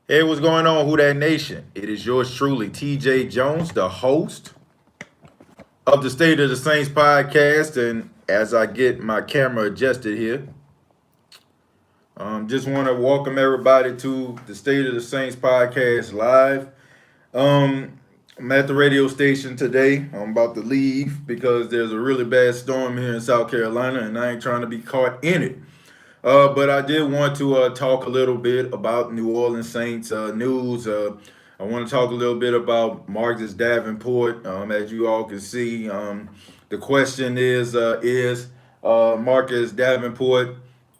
Hey, what's going on, Who That Nation? It is yours truly, TJ Jones, the host of the State of the Saints podcast. And as I get my camera adjusted here, just want to welcome everybody to the State of the Saints podcast live. I'm at the radio station today. I'm about to leave because there's a really bad storm here in South Carolina, and I ain't trying to be caught in it. But I did want to talk a little bit about New Orleans Saints news. I want to talk a little bit about Marcus Davenport. As you all can see, the question is Marcus Davenport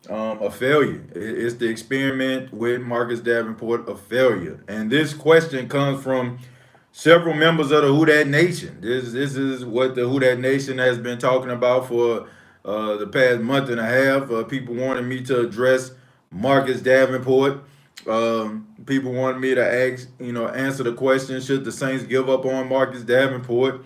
a failure? Is the experiment with Marcus Davenport a failure? And this question comes from several members of the Who That Nation. This is what the Who That Nation has been talking about for the past month and a half. People wanted me to address Marcus Davenport. People wanted me to answer the question: should the Saints give up on Marcus Davenport?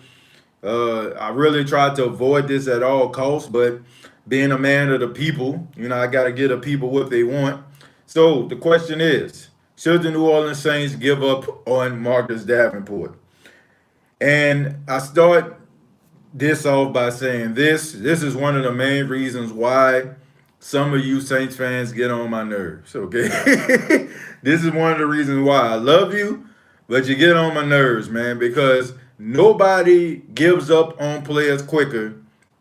I really tried to avoid this at all costs, but being a man of the people, I got to give the people what they want. So the question is: should the New Orleans Saints give up on Marcus Davenport? And I start this off by saying this is one of the main reasons why some of you Saints fans get on my nerves, okay? This is one of the reasons why I love you, but you get on my nerves, man, because nobody gives up on players quicker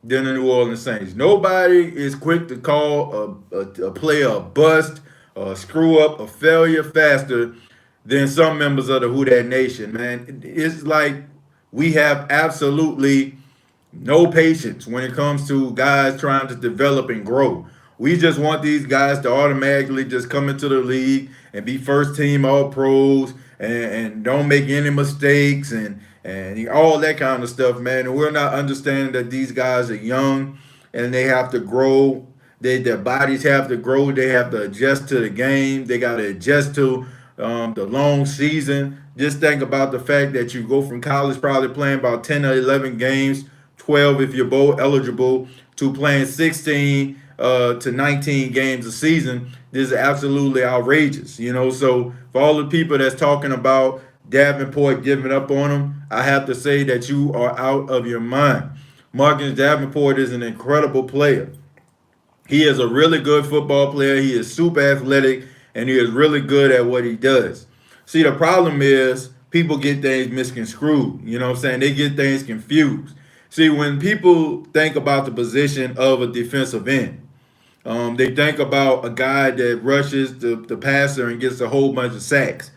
than the New Orleans Saints. Nobody is quick to call a player a bust, a screw up, a failure faster than some members of the Who That Nation, man. It's like we have absolutely no patience when it comes to guys trying to develop and grow. We just want these guys to automatically just come into the league and be first team all pros and don't make any mistakes and all that kind of stuff, man. And we're not understanding that these guys are young and they have to grow. Their bodies have to grow. They have to adjust to the game. They got to adjust to the long season. Just think about the fact that you go from college probably playing about 10 or 11 games, 12 if you're bowl eligible, to playing 16 to 19 games a season. This is absolutely outrageous, So for all the people that's talking about Davenport giving up on him, I have to say that you are out of your mind. Marcus Davenport is an incredible player. He is a really good football player. He is super athletic, and he is really good at what he does. See, the problem is people get things misconstrued. You know what I'm saying? They get things confused. See, when people think about the position of a defensive end, they think about a guy that rushes the passer and gets a whole bunch of sacks.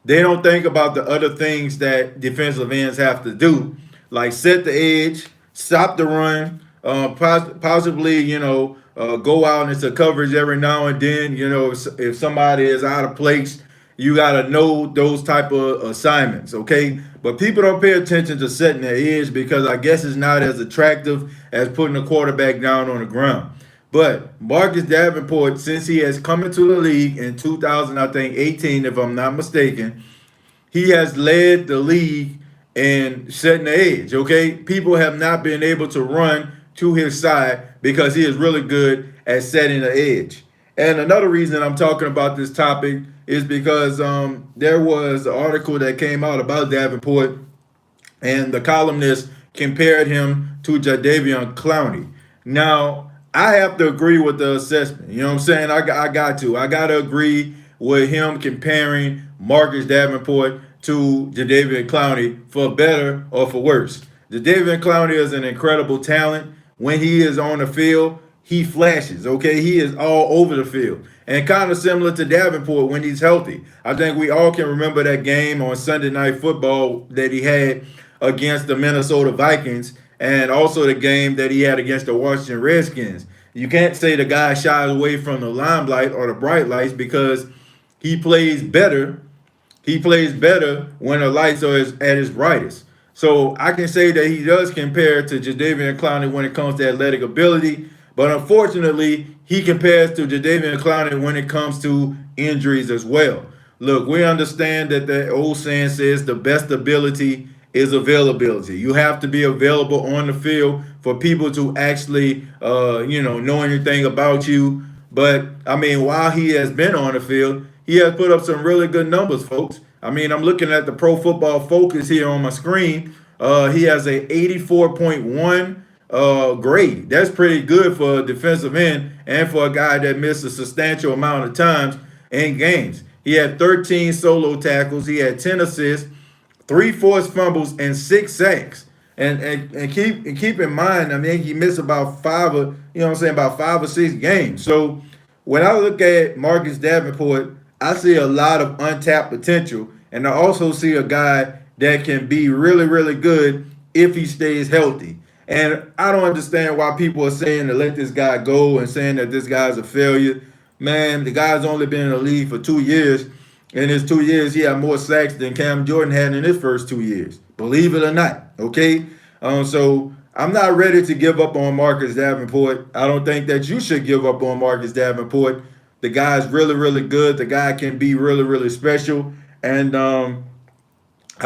They don't think about the other things that defensive ends have to do, like set the edge, stop the run, possibly, go out into coverage every now and then. If somebody is out of place, you got to know those type of assignments, okay? But people don't pay attention to setting the edge because I guess it's not as attractive as putting a quarterback down on the ground. But Marcus Davenport, since he has come into the league in 2018, if I'm not mistaken, he has led the league in setting the edge, okay? People have not been able to run to his side because he is really good at setting the edge. And another reason I'm talking about this topic is because there was an article that came out about Davenport, and the columnist compared him to Jadeveon Clowney. Now, I have to agree with the assessment. You know what I'm saying? I got to agree with him comparing Marcus Davenport to Jadeveon Clowney for better or for worse. Jadeveon Clowney is an incredible talent. When he is on the field, he flashes, okay? He is all over the field. And kind of similar to Davenport when he's healthy. I think we all can remember that game on Sunday Night Football that he had against the Minnesota Vikings, and also the game that he had against the Washington Redskins. You can't say the guy shies away from the limelight or the bright lights because he plays better. He plays better when the lights are at his brightest. So I can say that he does compare to Jadeveon Clowney when it comes to athletic ability, but unfortunately, he compares to Jadeveon Clowney when it comes to injuries as well. Look, we understand that the old saying says the best ability is availability. You have to be available on the field for people to actually, know anything about you. But, I mean, while he has been on the field, he has put up some really good numbers, folks. I mean, I'm looking at the Pro Football Focus here on my screen. He has a 84.1 grade. That's pretty good for a defensive end and for a guy that missed a substantial amount of times in games. He had 13 solo tackles. He had 10 assists, 3 forced fumbles, and 6 sacks. And keep in mind, I mean, he missed about about 5 or 6 games. So when I look at Marcus Davenport, I see a lot of untapped potential, and I also see a guy that can be really, really good if he stays healthy. And I don't understand why people are saying to let this guy go and saying that this guy's a failure. Man, the guy's only been in the league for 2 years. In his 2 years, he had more sacks than Cam Jordan had in his first 2 years. Believe it or not, okay? So I'm not ready to give up on Marcus Davenport. I don't think that you should give up on Marcus Davenport. The guy's really, really good. The guy can be really, really special. And I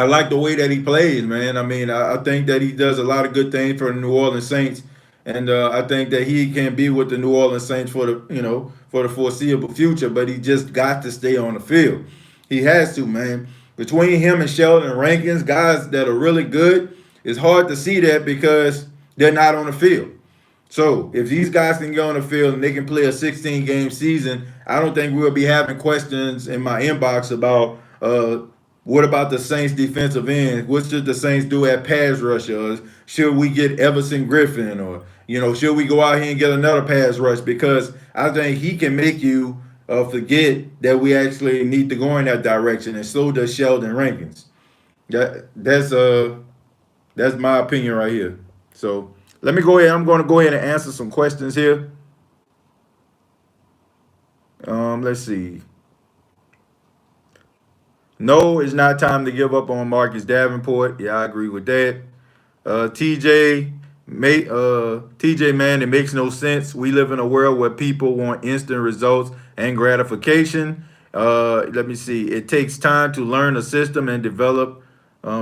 like the way that he plays, man. I mean, I think that he does a lot of good things for the New Orleans Saints. And I think that he can be with the New Orleans Saints for the foreseeable future, but he just got to stay on the field. He has to, man. Between him and Sheldon Rankins, guys that are really good, it's hard to see that because they're not on the field. So if these guys can get on the field and they can play a 16-game season, I don't think we'll be having questions in my inbox about what about the Saints defensive end? What should the Saints do at pass rush? Or should we get Everson Griffin? Or, should we go out here and get another pass rush? Because I think he can make you forget that we actually need to go in that direction, and so does Sheldon Rankins. That's my opinion right here. So let me go ahead. I'm going to go ahead and answer some questions here. Let's see. No, it's not time to give up on Marcus Davenport. Yeah, I agree with that. TJ, man, it makes no sense. We live in a world where people want instant results and gratification. Let me see. It takes time to learn a system and develop.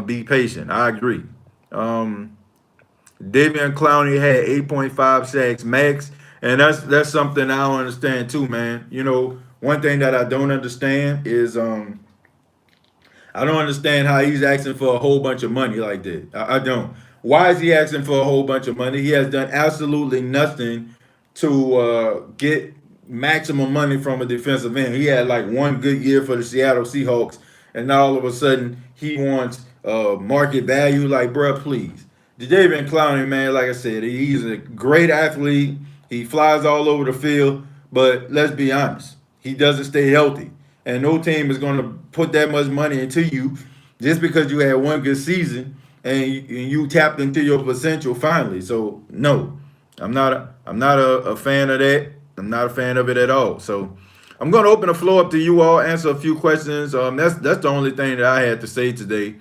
Be patient. I agree. Davian Clowney had 8.5 sacks max, and that's something I don't understand too, man. One thing that I don't understand is I don't understand how he's asking for a whole bunch of money like that. I don't. Why is he asking for a whole bunch of money? He has done absolutely nothing to get maximum money from a defensive end. He had like one good year for the Seattle Seahawks, and now all of a sudden he wants market value. Like, bruh, please. Jadeveon Clowney, man, like I said, he's a great athlete. He flies all over the field, but let's be honest, he doesn't stay healthy. And no team is going to put that much money into you just because you had one good season and you tapped into your potential finally. So no, I'm not a fan of that. I'm not a fan of it at all. So I'm going to open the floor up to you all, answer a few questions. That's the only thing that I had to say today.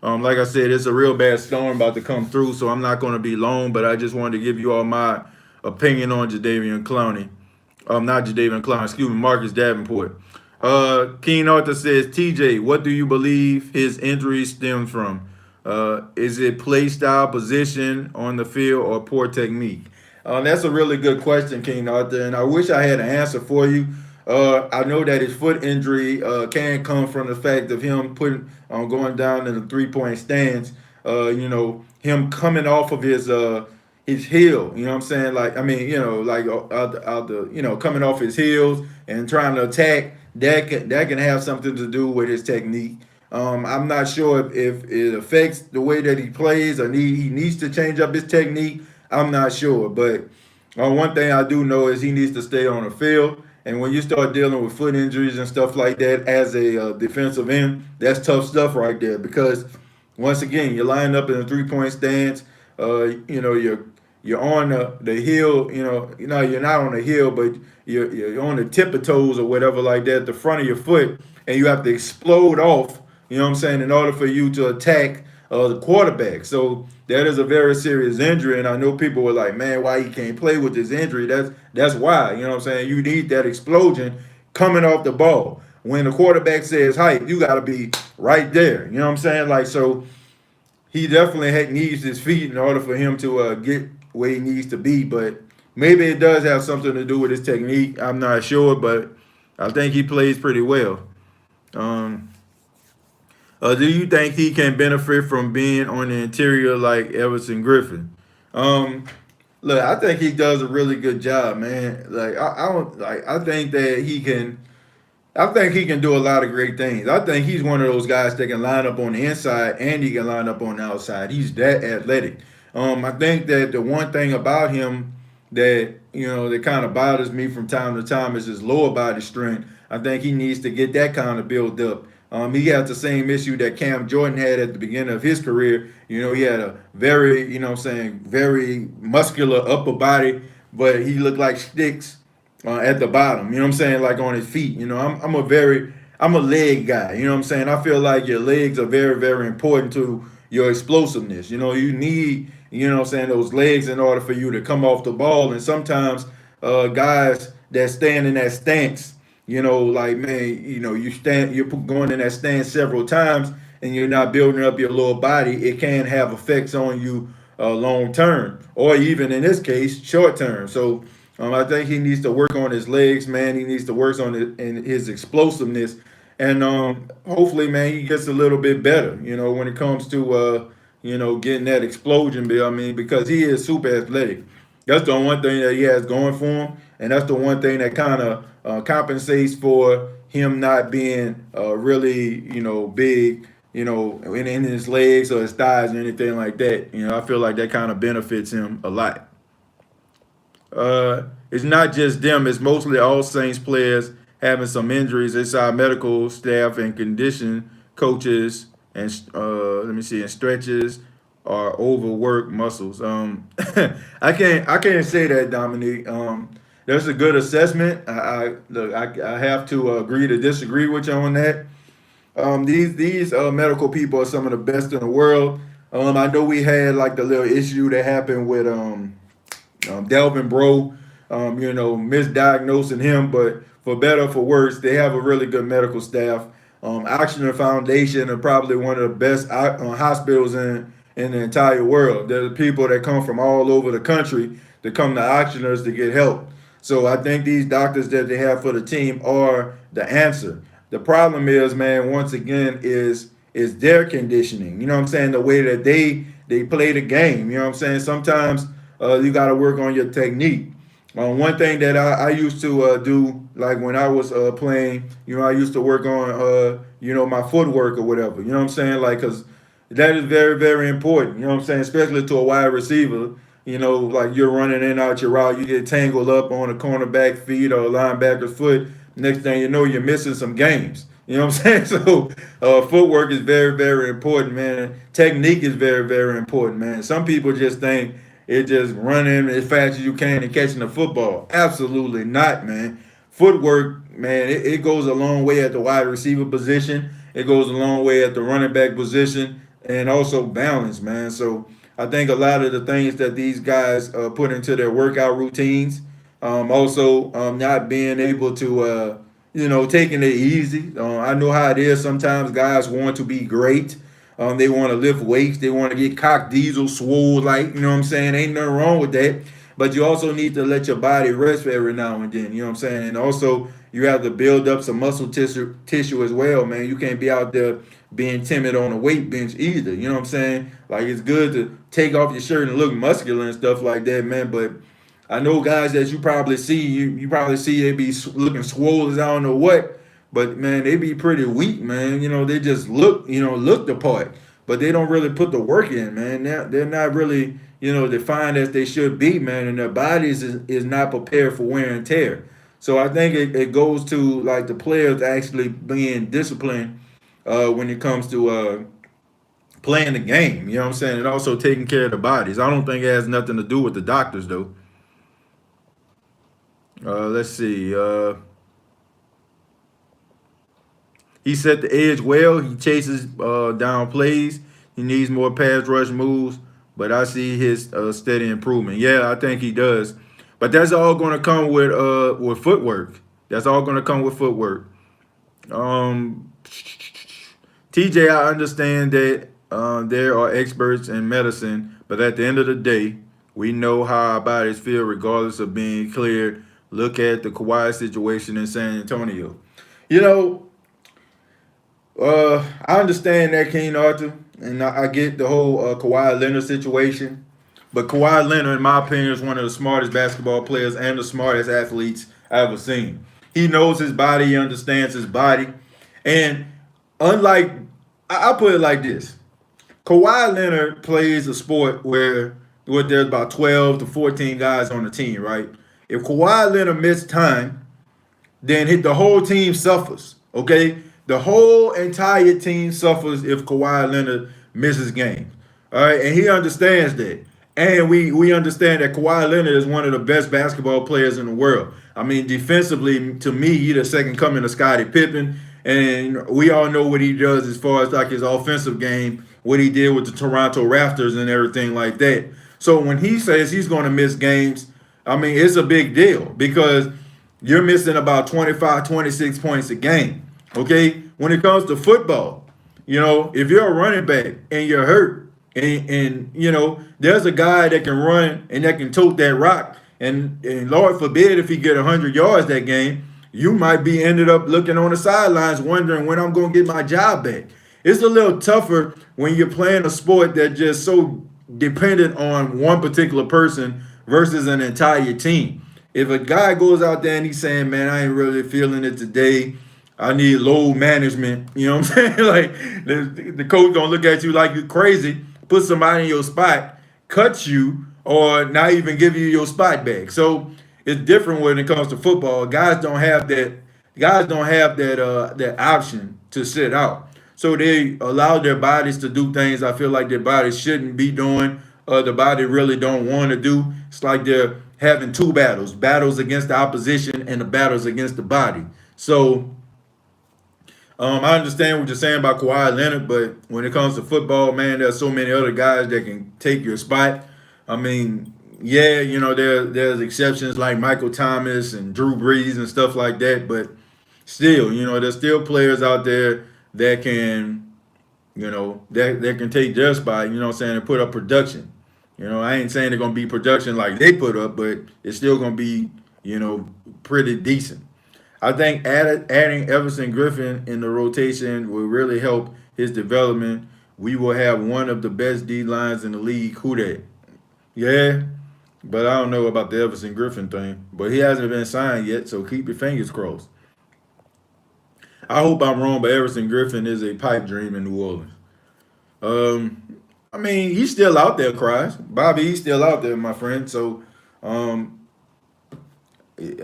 Like I said, it's a real bad storm about to come through, so I'm not going to be long. But I just wanted to give you all my opinion on Jadeveon Clowney. Not Jadeveon Clowney, excuse me, Marcus Davenport. Keen Arthur says, TJ, what do you believe his injury stems from? Is it play style, position on the field, or poor technique? That's a really good question, Keen Arthur, and I wish I had an answer for you. I know that his foot injury can come from the fact of him going down in the three-point stance. Him coming off of his heel. You know what I'm saying? Like, I mean, coming off his heels and trying to attack. That can have something to do with his technique. I'm not sure if it affects the way that he plays or he needs to change up his technique. I'm not sure, but one thing I do know is he needs to stay on the field. And when you start dealing with foot injuries and stuff like that as a defensive end, that's tough stuff right there. Because once again, you're lined up in a three-point stance. You're on the heel. You're not on the heel, but you're on the tip of toes or whatever like that, the front of your foot, and you have to explode off. You know what I'm saying? In order for you to attack the quarterback. So that is a very serious injury, and I know people were like, man, why he can't play with this injury? That's why. You know what I'm saying? You need that explosion coming off the ball. When the quarterback says height, you got to be right there. You know what I'm saying? Like, so he definitely needs his feet in order for him to get where he needs to be. But maybe it does have something to do with his technique. I'm not sure, but I think he plays pretty well. Um, do you think he can benefit from being on the interior like Everson Griffin? Um, Look, I think he does a really good job, man. Like I don't like. I think that he can. I think he can do a lot of great things. I think he's one of those guys that can line up on the inside and he can line up on the outside. He's that athletic. I think that the one thing about him that that kind of bothers me from time to time is his lower body strength. I think he needs to get that kind of build up. He has the same issue that Cam Jordan had at the beginning of his career. He had a very, very muscular upper body, but he looked like sticks at the bottom. You know what I'm saying? Like on his feet. I'm a leg guy. You know what I'm saying? I feel like your legs are very, very important to your explosiveness. You need, what I'm saying, those legs in order for you to come off the ball. And sometimes guys that stand in that stance, like man, you're going in that stance several times and you're not building up your lower body, it can have effects on you long term, or even in this case, short term. So I think he needs to work on his legs, man. He needs to work on his explosiveness, and hopefully, man, he gets a little bit better. When it comes to getting that explosion bill. I mean, because he is super athletic. That's the one thing that he has going for him, and that's the one thing that kind of compensates for him not being really, big, in his legs or his thighs or anything like that. I feel like that kind of benefits him a lot. It's not just them; it's mostly all Saints players having some injuries. It's our medical staff and condition coaches and let me see, and stretches or overworked muscles. I can't say that, Dominique. That's a good assessment. I have to agree to disagree with you on that. These medical people are some of the best in the world. I know we had like the little issue that happened with Delvin Bro, misdiagnosing him, but for better or for worse, they have a really good medical staff. Oxygen Foundation are probably one of the best hospitals in the entire world. There's people that come from all over the country to come to Oxygeners to get help. So I think these doctors that they have for the team are the answer. The problem is, man, once again, is their conditioning. You know what I'm saying? The way that they play the game. You know what I'm saying? Sometimes you got to work on your technique. One thing that I used to do, like when I was playing, I used to work on, my footwork or whatever. You know what I'm saying? Like, because that is very, very important. You know what I'm saying? Especially to a wide receiver. Like you're running in and out your route, you get tangled up on a cornerback feet or a linebacker's foot. Next thing you know, you're missing some games. You know what I'm saying? So footwork is very, very important, man. Technique is very, very important, man. Some people just think it's just running as fast as you can and catching the football. Absolutely not, man. Footwork, man, it goes a long way at the wide receiver position. It goes a long way at the running back position, and also balance, man. So I think a lot of the things that these guys put into their workout routines, also not being able to, taking it easy. I know how it is. Sometimes guys want to be great. They want to lift weights. They want to get cock diesel swole, like, you know what I'm saying? Ain't nothing wrong with that. But you also need to let your body rest every now and then, you know what I'm saying? And also, you have to build up some muscle tissue as well, man. You can't be out there being timid on a weight bench either, you know what I'm saying? Like, it's good to take off your shirt and look muscular and stuff like that, man. But I know guys that you probably see, you probably see they be looking swole as I don't know what. But man, they be pretty weak, man. They just look the part, but they don't really put the work in, man. They're not really, defined as they should be, man. And their bodies is not prepared for wear and tear. So I think it goes to like the players actually being disciplined when it comes to playing the game. You know what I'm saying? And also taking care of the bodies. I don't think it has nothing to do with the doctors though. Let's see. He set the edge well. He chases down plays. He needs more pass rush moves, but I see his steady improvement. Yeah, I think he does. But that's all going to come with footwork. That's all going to come with footwork. Um, TJ, I understand that there are experts in medicine, but at the end of the day, we know how our bodies feel regardless of being cleared look at the Kawhi situation in San Antonio. You know, I understand that, King Arthur, and I get the whole Kawhi Leonard situation. But Kawhi Leonard, in my opinion, is one of the smartest basketball players and the smartest athletes I ever seen. He knows his body, he understands his body. And unlike, I put it like this, Kawhi Leonard plays a sport where there's about 12 to 14 guys on the team, right? If Kawhi Leonard missed time, then the whole team suffers, okay? The whole entire team suffers if Kawhi Leonard misses games, all right? And he understands that. And we understand that Kawhi Leonard is one of the best basketball players in the world. I mean, defensively, to me, he's the second coming of Scottie Pippen. And we all know what he does as far as like his offensive game, what he did with the Toronto Raptors and everything like that. So when he says he's going to miss games, I mean, it's a big deal because you're missing about 25, 26 points a game, okay? When it comes to football, if you're a running back and you're hurt, and there's a guy that can run and that can tote that rock, and Lord forbid if he get 100 yards that game, you might be ended up looking on the sidelines wondering when I'm going to get my job back. It's a little tougher when you're playing a sport that just so dependent on one particular person versus an entire team. If a guy goes out there and he's saying, man, I ain't really feeling it today, I need load management, you know what I'm saying? Like the coach gonna look at you like you're crazy, put somebody in your spot, cut you, or not even give you your spot back. So it's different when it comes to football. Guys don't have that. Guys don't have that option to sit out. So they allow their bodies to do things I feel like their bodies shouldn't be doing. The body really don't want to do. It's like they're having two battles against the opposition and the battles against the body. So I understand what you're saying about Kawhi Leonard, but when it comes to football, man, there's so many other guys that can take your spot. I mean, yeah, there's exceptions like Michael Thomas and Drew Brees and stuff like that, but still, there's still players out there that can, that can take their spot, and put up production. I ain't saying they're going to be production like they put up, but it's still going to be, pretty decent. I think adding Everson Griffin in the rotation will really help his development. We will have one of the best D lines in the league. Who that? Yeah, but I don't know about the Everson Griffin thing. But he hasn't been signed yet, so keep your fingers crossed. I hope I'm wrong, but Everson Griffin is a pipe dream in New Orleans. I mean, he's still out there, Cries. Bobby, he's still out there, my friend. So, I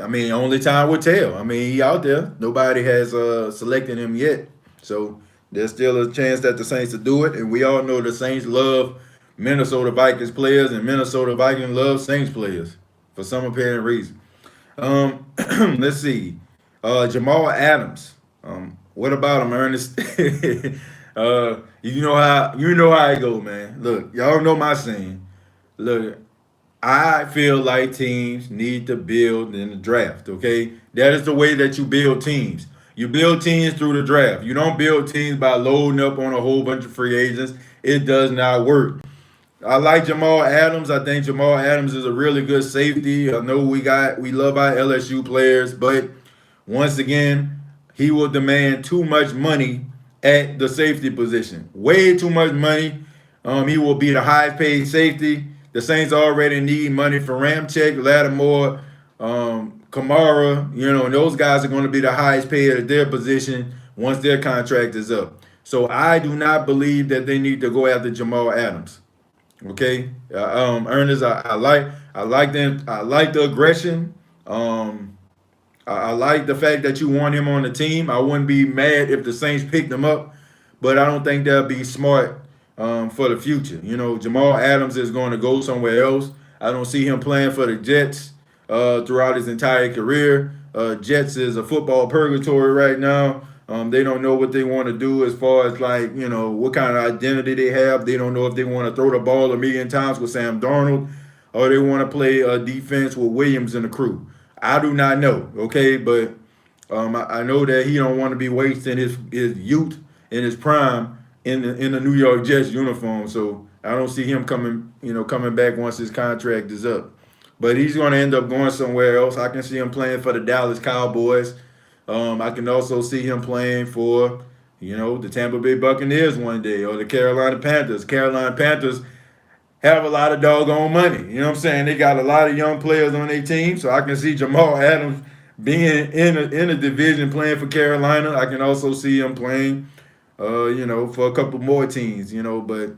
mean, only time will tell. I mean, he out there. Nobody has selected him yet. So there's still a chance that the Saints will do it. And we all know the Saints love Minnesota Vikings players, and Minnesota Vikings love Saints players for some apparent reason. Let's see. Jamal Adams. What about him, Ernest? You know how I go, man. Look, y'all know my scene. Look, I feel like teams need to build in the draft, okay? That is the way that you build teams. You build teams through the draft. You don't build teams by loading up on a whole bunch of free agents. It does not work. I like Jamal Adams. I think Jamal Adams is a really good safety. I know we love our LSU players, but once again, he will demand too much money at the safety position. Way too much money. He will be the high-paid safety. The Saints already need money for Ramchick, Lattimore, Kamara. And those guys are going to be the highest paid at their position once their contract is up. So I do not believe that they need to go after Jamal Adams. Okay, Ernest, I like them. I like the aggression. I like the fact that you want him on the team. I wouldn't be mad if the Saints picked him up, but I don't think that'll be smart for the future. Jamal Adams is going to go somewhere else. I don't see him playing for the Jets throughout his entire career. Jets is a football purgatory right now. They don't know what they want to do as far as what kind of identity they have. They don't know if they want to throw the ball a million times with Sam Darnold or they want to play defense with Williams and the crew. I do not know, okay? But I know that he don't want to be wasting his youth and his prime in the New York Jets uniform. So I don't see him coming back once his contract is up. but he's going to end up going somewhere else. I can see him playing for the Dallas Cowboys. I can also see him playing for, the Tampa Bay Buccaneers one day, or the Carolina Panthers. Carolina Panthers have a lot of doggone money. You know what I'm saying? They got a lot of young players on their team, so I can see Jamal Adams being in a division playing for Carolina. I can also see him playing, for a couple more teams. But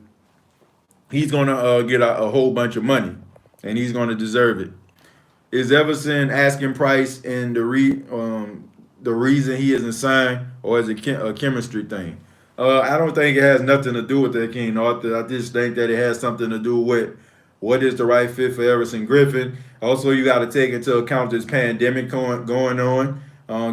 he's gonna get a whole bunch of money, and he's gonna deserve it. Is Everson asking price and the reason he isn't signed, or is it a chemistry thing? I don't think it has nothing to do with that, King Arthur. I just think that it has something to do with what is the right fit for Everson Griffin. Also, you got to take into account this pandemic going on.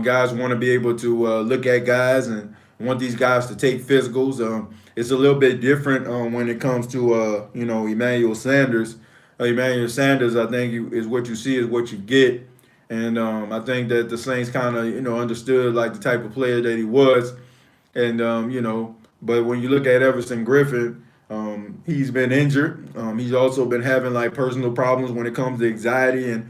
Guys want to be able to look at guys and want these guys to take physicals. It's a little bit different when it comes to Emmanuel Sanders. Emmanuel Sanders, I think, is what you see is what you get, and I think that the Saints kind of understood like the type of player that he was, and but when you look at Everson Griffin, he's been injured. He's also been having like personal problems when it comes to anxiety and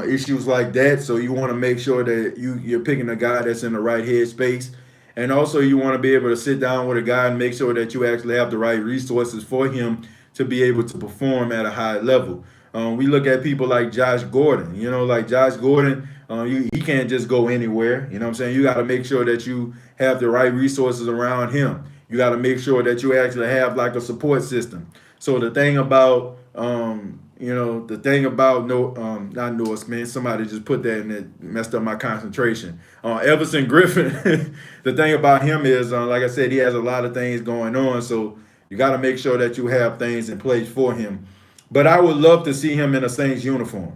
issues like that. So you want to make sure that you're picking a guy that's in the right headspace. And also you want to be able to sit down with a guy and make sure that you actually have the right resources for him to be able to perform at a high level. We look at people like Josh Gordon. Like Josh Gordon, he can't just go anywhere. You know what I'm saying? You got to make sure that you have the right resources around him. You got to make sure that you actually have like a support system. So the thing about not Noah Spence, somebody just put that and it messed up my concentration. Everson Griffin, the thing about him is, like I said, he has a lot of things going on. So you got to make sure that you have things in place for him. But I would love to see him in a Saints uniform.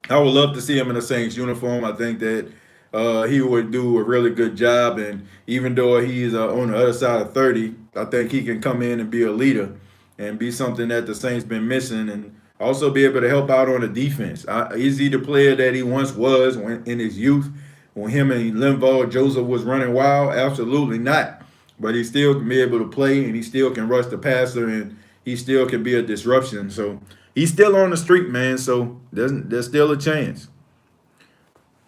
I would love to see him in a Saints uniform. I think that he would do a really good job. And even though he's on the other side of 30, I think he can come in and be a leader and be something that the Saints been missing, and also be able to help out on the defense. Is he the player that he once was in his youth when him and Linval Joseph was running wild? Absolutely not. But he still can be able to play, and he still can rush the passer, and he still can be a disruption. So he's still on the street, man. So there's still a chance.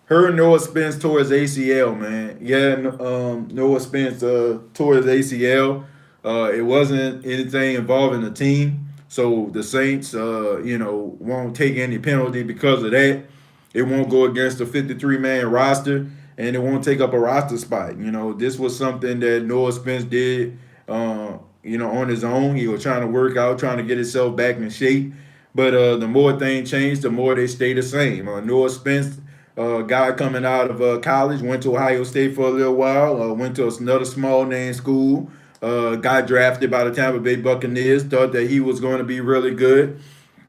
Heard Noah Spence tore his ACL, man. Yeah, Noah Spence tore his ACL. It wasn't anything involving the team. So the Saints, won't take any penalty because of that. It won't go against the 53-man roster, and it won't take up a roster spot. This was something that Noah Spence did, on his own. He was trying to work out, trying to get himself back in shape. But the more things change, the more they stay the same. Noah Spence, guy coming out of college, went to Ohio State for a little while, went to another small-name school, got drafted by the Tampa Bay Buccaneers, thought that he was going to be really good.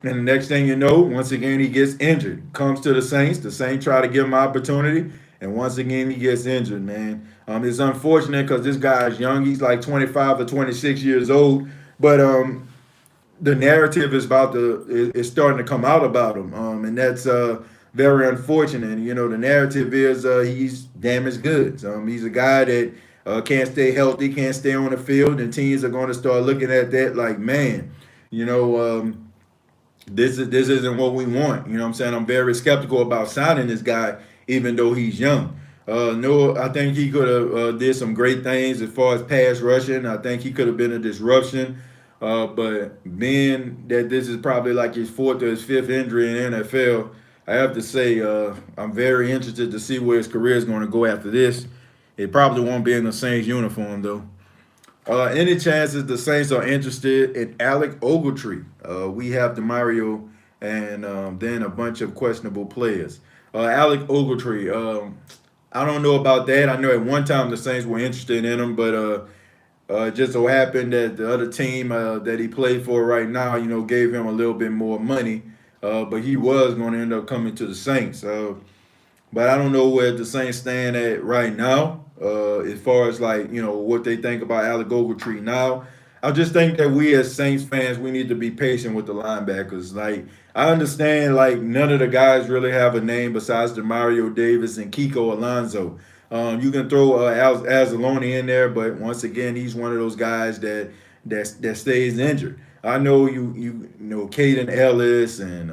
And the next thing you know, once again, he gets injured. Comes to the Saints. The Saints try to give him opportunity. And once again, he gets injured, man. It's unfortunate because this guy is young. He's like 25 or 26 years old. But the narrative is starting to come out about him. And that's very unfortunate. The narrative is he's damaged goods. He's a guy that can't stay healthy, can't stay on the field. And teams are going to start looking at that like, man, this isn't what we want. You know what I'm saying? I'm very skeptical about signing this guy, even though he's young. Noah, I think he could have did some great things as far as pass rushing. I think he could have been a disruption. But being that this is probably like his fourth or his fifth injury in NFL, I have to say I'm very interested to see where his career is going to go after this. It probably won't be in the Saints uniform, though. Any chances the Saints are interested in Alec Ogletree? We have DeMario and then a bunch of questionable players. Alec Ogletree, I don't know about that. I know at one time the Saints were interested in him, but it just so happened that the other team that he played for right now, gave him a little bit more money. But he was going to end up coming to the Saints. But I don't know where the Saints stand at right now. As far as what they think about Alec Ogletree now. I just think that we as Saints fans, we need to be patient with the linebackers. I understand none of the guys really have a name besides DeMario Davis and Kiko Alonso. You can throw Azzaloni in there, but once again, he's one of those guys that stays injured. I know you know Caden Ellis and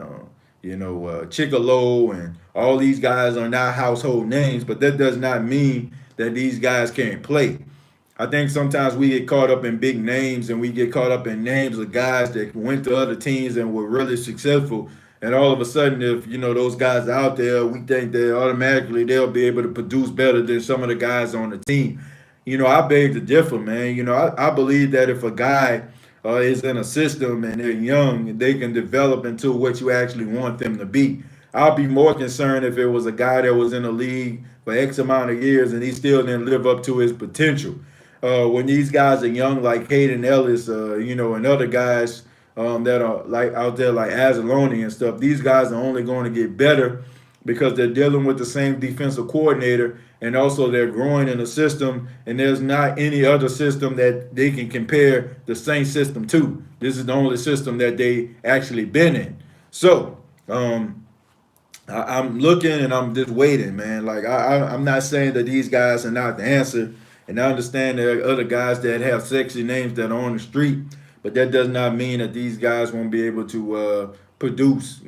Chicolo and all these guys are not household names, but that does not mean that these guys can't play. I think sometimes we get caught up in big names and we get caught up in names of guys that went to other teams and were really successful. And all of a sudden, if those guys are out there, we think that automatically they'll be able to produce better than some of the guys on the team. I beg to differ, man. I believe that if a guy is in a system and they're young, they can develop into what you actually want them to be. I'll be more concerned if it was a guy that was in the league for X amount of years and he still didn't live up to his potential. When these guys are young, like Hayden Ellis, and other guys that are like out there like Azaloni and stuff, these guys are only going to get better because they're dealing with the same defensive coordinator and also they're growing in a system and there's not any other system that they can compare the same system to. This is the only system that they actually been in. So I'm looking and I'm just waiting, man. Like I'm not saying that these guys are not the answer, and I understand there are other guys that have sexy names that are on the street, but that does not mean that these guys won't be able to produce,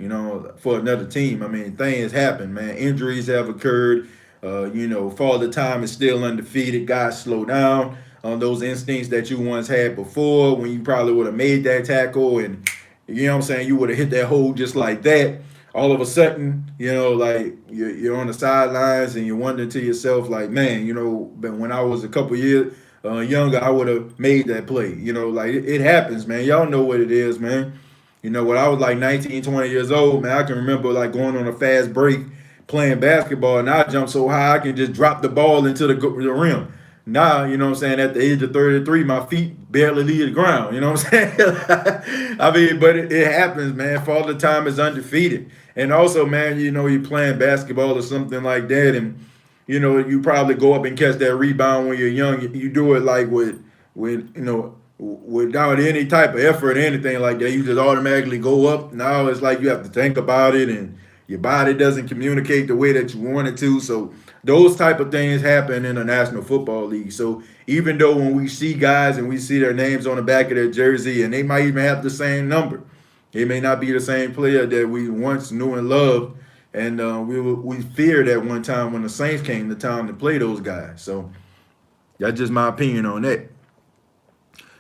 for another team. I mean, things happen, man. Injuries have occurred. Father Time is still undefeated. Guys slow down on those instincts that you once had before when you probably would have made that tackle and you would have hit that hole just like that. All of a sudden, like you're on the sidelines and you're wondering to yourself, like, man, but when I was a couple years younger, I would have made that play. Like it happens, man. Y'all know what it is, man. When I was like 19, 20 years old, man, I can remember like going on a fast break playing basketball and I jump so high I can just drop the ball into the rim. Now, at the age of 33, my feet barely leave the ground. You know what I'm saying? I mean, but it happens, man. Father Time is undefeated. And also, man, you're playing basketball or something like that, and you probably go up and catch that rebound when you're young. You do it like without any type of effort or anything like that. You just automatically go up. Now it's like you have to think about it, and your body doesn't communicate the way that you want it to. So those type of things happen in the National Football League. So even though when we see guys and we see their names on the back of their jersey, and they might even have the same number, it may not be the same player that we once knew and loved. And we feared at one time when the Saints came the time to play those guys. So that's just my opinion on that.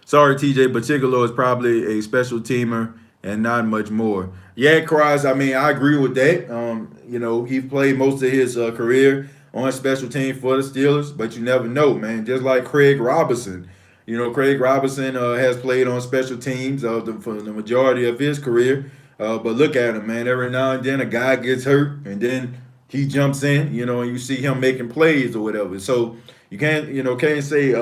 Sorry, TJ, but Chicolo is probably a special teamer and not much more. Yeah, Cross, I mean, I agree with that. He played most of his career on special team for the Steelers, but you never know, man. Just like Craig Robinson. Craig Robinson has played on special teams for the majority of his career. But look at him, man. Every now and then a guy gets hurt, and then he jumps in, and you see him making plays or whatever. So you can't say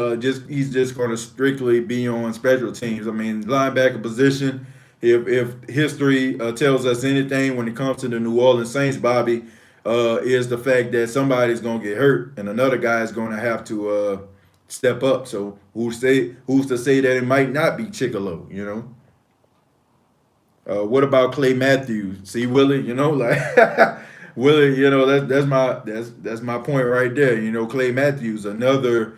he's just going to strictly be on special teams. I mean, linebacker position. If history tells us anything when it comes to the New Orleans Saints, Bobby, is the fact that somebody's going to get hurt and another guy is going to have to step up. So who's to say that it might not be Chicolo? What about Clay Matthews? See Willie, like Willie, that's my point right there. Clay Matthews, another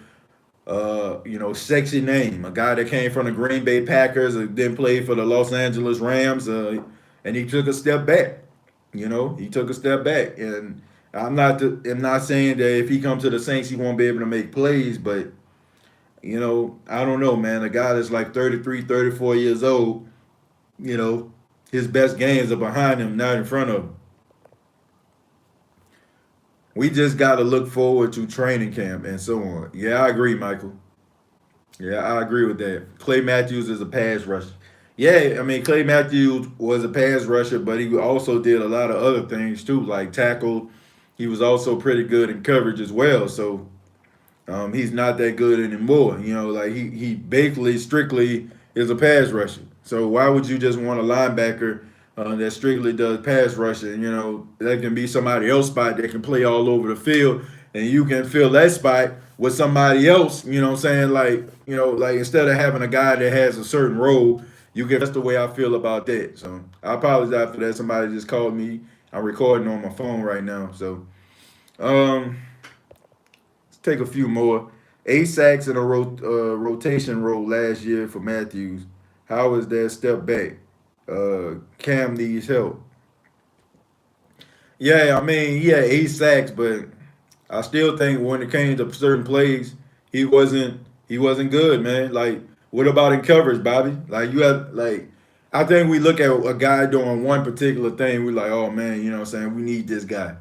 sexy name, a guy that came from the Green Bay Packers and then played for the Los Angeles Rams, and he took a step back. He took a step back, and I'm not saying that if he comes to the Saints he won't be able to make plays, but I don't know, man. A guy that's like 33, 34 years old, his best games are behind him, not in front of him. We just got to look forward to training camp and so on. Yeah, I agree, Michael. Yeah, I agree with that. Clay Matthews is a pass rusher. Yeah, I mean, Clay Matthews was a pass rusher, but he also did a lot of other things too, like tackle. He was also pretty good in coverage as well. So he's not that good anymore. Like he basically strictly is a pass rusher. So why would you just want a linebacker that strictly does pass rushing? That can be somebody else spot that can play all over the field, and you can fill that spot with somebody else. You know what I'm saying? Like instead of having a guy that has a certain role, you get. That's the way I feel about that. So I apologize for that. Somebody just called me. I'm recording on my phone right now. So let's take a few more. 8 sacks in a rotation role last year for Matthews. How is that step back? Cam needs help. Yeah, I mean, he had 8 sacks, but I still think when it came to certain plays, he wasn't good, man. Like, what about in coverage, Bobby? Like, you have like, I think we look at a guy doing one particular thing, we're like, oh man, you know what I'm saying? We need this guy.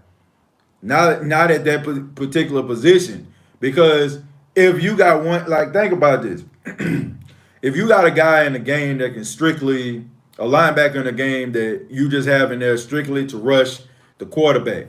Not at that particular position, because if you got one, like, think about this. If you got a guy in the game that can strictly a linebacker in the game that you just have in there strictly to rush the quarterback.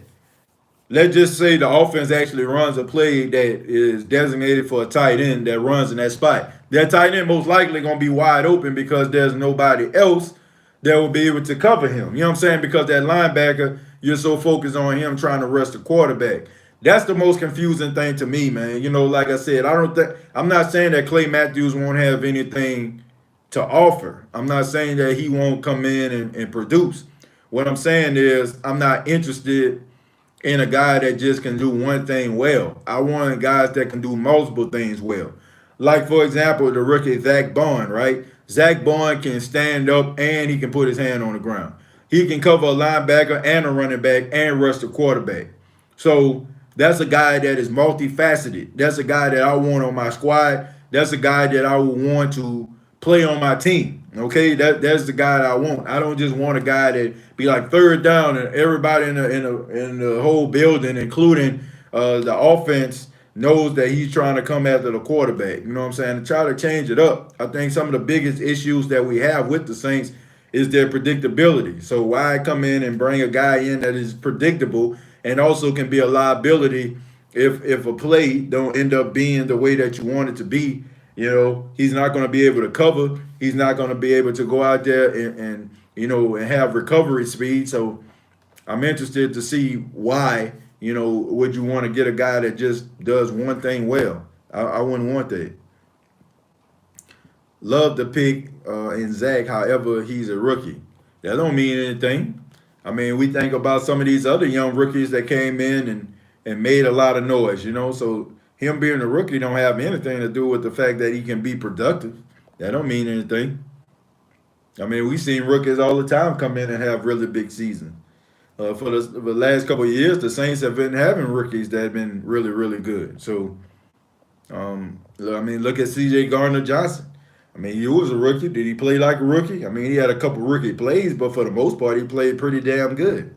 Let's just say the offense actually runs a play that is designated for a tight end that runs in that spot. That tight end most likely gonna be wide open because there's nobody else that will be able to cover him. You know what I'm saying? Because that linebacker, you're so focused on him trying to rush the quarterback. That's the most confusing thing to me, man. You know, like I said, I'm not saying that Clay Matthews won't have anything to offer. I'm not saying that he won't come in and produce. What I'm saying is I'm not interested in a guy that just can do one thing well. I want guys that can do multiple things well. Like, for example, the rookie Zach Bond, right? Zach Bond can stand up and he can put his hand on the ground. He can cover a linebacker and a running back and rush the quarterback. So that's a guy that is multifaceted. That's a guy that I want on my squad. That's a guy that I would want to play on my team. Okay, that's the guy that I want. I don't just want a guy that be like third down and everybody in the whole building, including the offense, knows that he's trying to come after the quarterback. You know what I'm saying? To try to change it up. I think some of the biggest issues that we have with the Saints is their predictability. So why come in and bring a guy in that is predictable and also can be a liability if a play don't end up being the way that you want it to be? You know, he's not going to be able to cover. He's not going to be able to go out there and and have recovery speed. So I'm interested to see why, would you want to get a guy that just does one thing well? I wouldn't want that. Love the pick in Zach, however, he's a rookie. That don't mean anything. I mean, we think about some of these other young rookies that came in and made a lot of noise. So him being a rookie don't have anything to do with the fact that he can be productive. That don't mean anything. I mean, we've seen rookies all the time come in and have really big seasons. For the last couple of years, the Saints have been having rookies that have been really, really good. So, I mean, look at C.J. Gardner-Johnson. I mean, he was a rookie. Did he play like a rookie? I mean, he had a couple rookie plays, but for the most part, he played pretty damn good.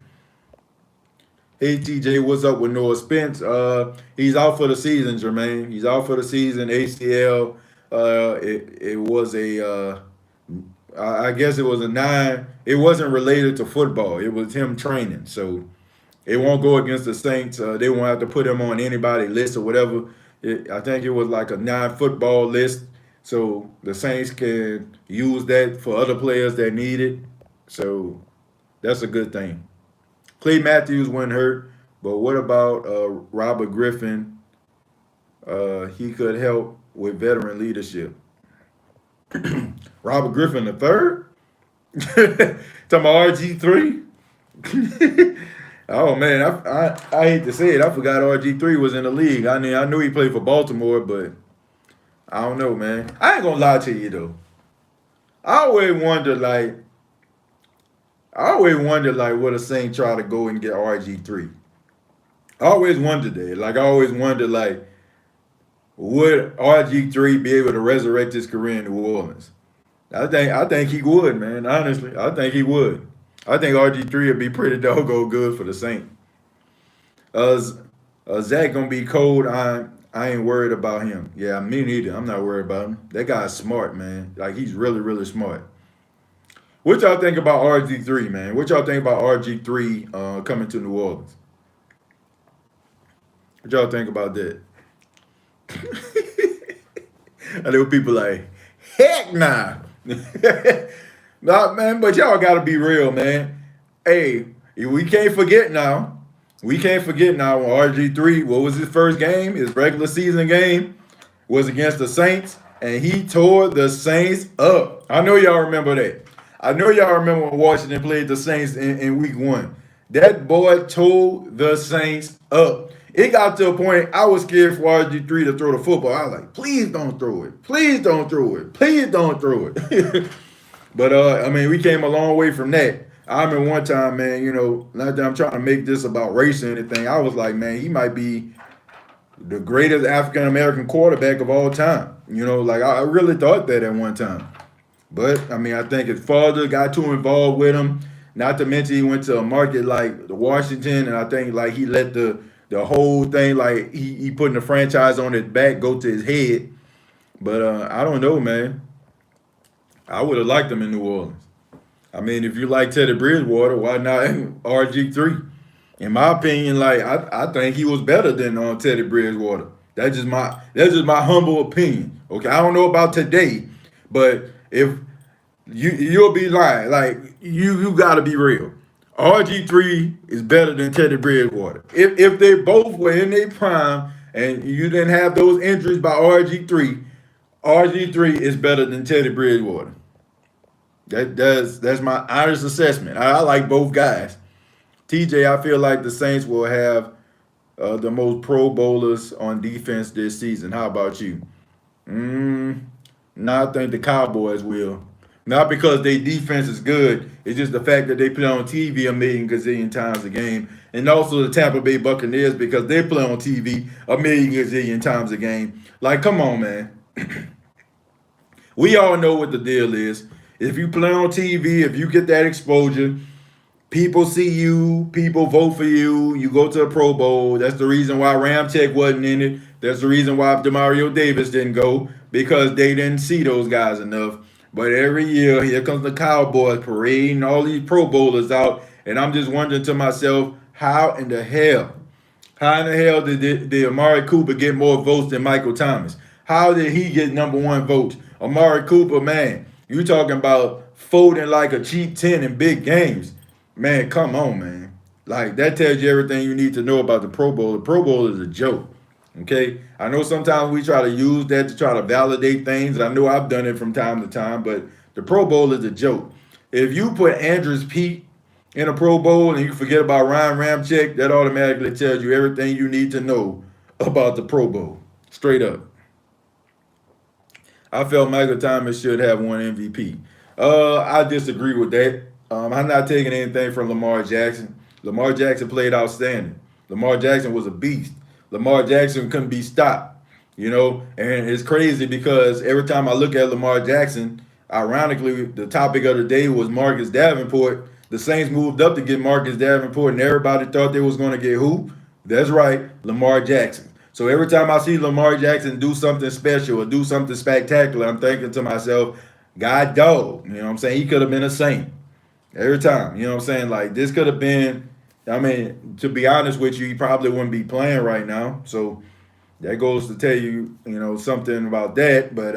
Hey, TJ, what's up with Noah Spence? He's out for the season, Jermaine. He's out for the season, ACL. It was I guess it was a 9. It wasn't related to football. It was him training. So it won't go against the Saints. They won't have to put him on anybody's list or whatever. I think it was like a non-football list. So the Saints can use that for other players that need it. So that's a good thing. Clay Matthews wasn't hurt, but what about Robert Griffin? He could help with veteran leadership. Robert Griffin the third? Talking about RG3? Oh man, I hate to say it. I forgot RG3 was in the league. I mean, I knew he played for Baltimore, but I don't know, man. I ain't gonna lie to you though. I always wonder, would a Saint try to go and get RG3? I always wondered that. I always wondered, would RG3 be able to resurrect his career in New Orleans? I think he would, man. Honestly, I think he would. I think RG3 would be pretty doggone good for the Saints. Zach gonna be cold. I ain't worried about him. Yeah, me neither. I'm not worried about him. That guy's smart, man. He's really, really smart. What y'all think about RG3, man? What y'all think about RG3 coming to New Orleans? What y'all think about that? And there were people like, heck nah. Nah, man, but y'all gotta be real, man. Hey, we can't forget now. We can't forget now when RG3, what was his first game? His regular season game was against the Saints, and he tore the Saints up. I know y'all remember that. I know y'all remember when Washington played the Saints in week 1. That boy tore the Saints up. It got to a point I was scared for RG3 to throw the football. I was like, please don't throw it. Please don't throw it. Please don't throw it. But, I mean, we came a long way from that. I remember one time, man, not that I'm trying to make this about race or anything. I was like, man, he might be the greatest African American quarterback of all time. Like I really thought that at one time. But I mean, I think his father got too involved with him. Not to mention he went to a market like Washington, and I think like he let the whole thing like he putting the franchise on his back go to his head. But I don't know, man. I would have liked him in New Orleans. I mean, if you like Teddy Bridgewater, why not RG3? In my opinion, like I think he was better than Teddy Bridgewater. That's just my humble opinion. Okay, I don't know about today, but if you'll be lying, like you got to be real. RG3 is better than Teddy Bridgewater. If they both were in their prime and you didn't have those injuries by RG3 is better than Teddy Bridgewater. That's my honest assessment. I like both guys. TJ, I feel like the Saints will have the most Pro Bowlers on defense this season. How about you? No, I think the Cowboys will. Not because their defense is good. It's just the fact that they play on TV a million gazillion times a game. And also the Tampa Bay Buccaneers because they play on TV a million gazillion times a game. Like, come on, man. We all know what the deal is. If you play on TV, if you get that exposure, people see you, people vote for you, you go to a Pro Bowl. That's the reason why Ramchick wasn't in it. That's the reason why Demario Davis didn't go, because they didn't see those guys enough. But every year, here comes the Cowboys parading all these Pro Bowlers out, and I'm just wondering to myself, how in the hell did Amari Cooper get more votes than Michael Thomas? How did he get number one votes? Amari Cooper, man, you talking about folding like a cheap 10 in big games. Man, come on, man. Like, that tells you everything you need to know about the Pro Bowl. The Pro Bowl is a joke, okay? I know sometimes we try to use that to try to validate things. I know I've done it from time to time, but the Pro Bowl is a joke. If you put Andrews Pete in a Pro Bowl and you forget about Ryan Ramchick, that automatically tells you everything you need to know about the Pro Bowl. Straight up. I felt Michael Thomas should have won MVP. I disagree with that. I'm not taking anything from Lamar Jackson. Lamar Jackson played outstanding. Lamar Jackson was a beast. Lamar Jackson couldn't be stopped, and it's crazy because every time I look at Lamar Jackson, ironically, the topic of the day was Marcus Davenport. The Saints moved up to get Marcus Davenport, and everybody thought they was going to get who? That's right, Lamar Jackson. So every time I see Lamar Jackson do something special or do something spectacular, I'm thinking to myself, God dog, you know what I'm saying? He could have been a Saint. Every time, you know what I'm saying? Like, this could have been, I mean, to be honest with you, he probably wouldn't be playing right now. So that goes to tell you, something about that. But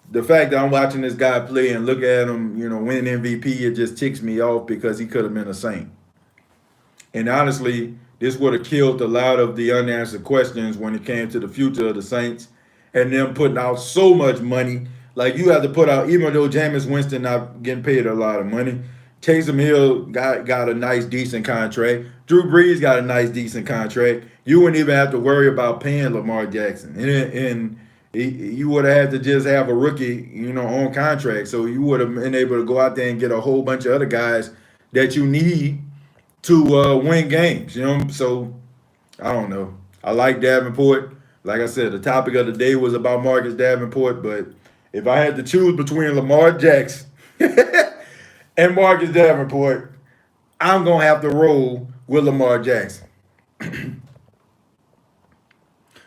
the fact that I'm watching this guy play and look at him, winning MVP, it just ticks me off because he could have been a Saint. And honestly, this would have killed a lot of the unanswered questions when it came to the future of the Saints and them putting out so much money. Like, you have to put out, even though Jameis Winston not getting paid a lot of money, Taysom Hill got a nice, decent contract. Drew Brees got a nice, decent contract. You wouldn't even have to worry about paying Lamar Jackson. And you would have had to just have a rookie, on contract. So you would have been able to go out there and get a whole bunch of other guys that you need to win games, So, I don't know. I like Davenport. Like I said, the topic of the day was about Marcus Davenport, but if I had to choose between Lamar Jackson and Marcus Davenport, I'm going to have to roll with Lamar Jackson.